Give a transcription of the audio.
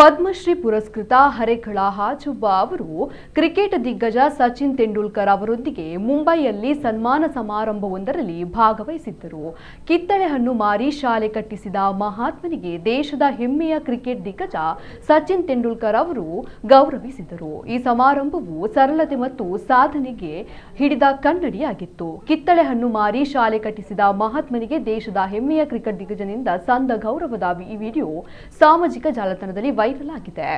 ಪದ್ಮಶ್ರೀ ಪುರಸ್ಕೃತ ಹರೇಕಳ ಹಾಜಬ್ಬ ಅವರು ಕ್ರಿಕೆಟ್ ದಿಗ್ಗಜ ಸಚಿನ್ ತೆಂಡೂಲ್ಕರ್ ಅವರೊಂದಿಗೆ ಮುಂಬೈಯಲ್ಲಿ ಸನ್ಮಾನ ಸಮಾರಂಭವೊಂದರಲ್ಲಿ ಭಾಗವಹಿಸಿದ್ದರು. ಕಿತ್ತಳೆ ಹಣ್ಣು ಮಾರಿ ಶಾಲೆ ಕಟ್ಟಿಸಿದ ಮಹಾತ್ಮನಿಗೆ ದೇಶದ ಹೆಮ್ಮೆಯ ಕ್ರಿಕೆಟ್ ದಿಗ್ಗಜ ಸಚಿನ್ ತೆಂಡೂಲ್ಕರ್ ಅವರು ಗೌರವಿಸಿದರು. ಈ ಸಮಾರಂಭವು ಸರಳತೆ ಮತ್ತು ಸಾಧನೆಗೆ ಹಿಡಿದ ಕನ್ನಡಿಯಾಗಿತ್ತು. ಕಿತ್ತಳೆ ಹಣ್ಣು ಮಾರಿ ಶಾಲೆ ಕಟ್ಟಿಸಿದ ಮಹಾತ್ಮನಿಗೆ ದೇಶದ ಹೆಮ್ಮೆಯ ಕ್ರಿಕೆಟ್ ದಿಗ್ಗಜನಿಂದ ಸಂದ ಗೌರವದ ಈ ವಿಡಿಯೋ ಸಾಮಾಜಿಕ ಜಾಲತಾಣದಲ್ಲಿ ವೈರಲ್ ಆಗಿದೆ.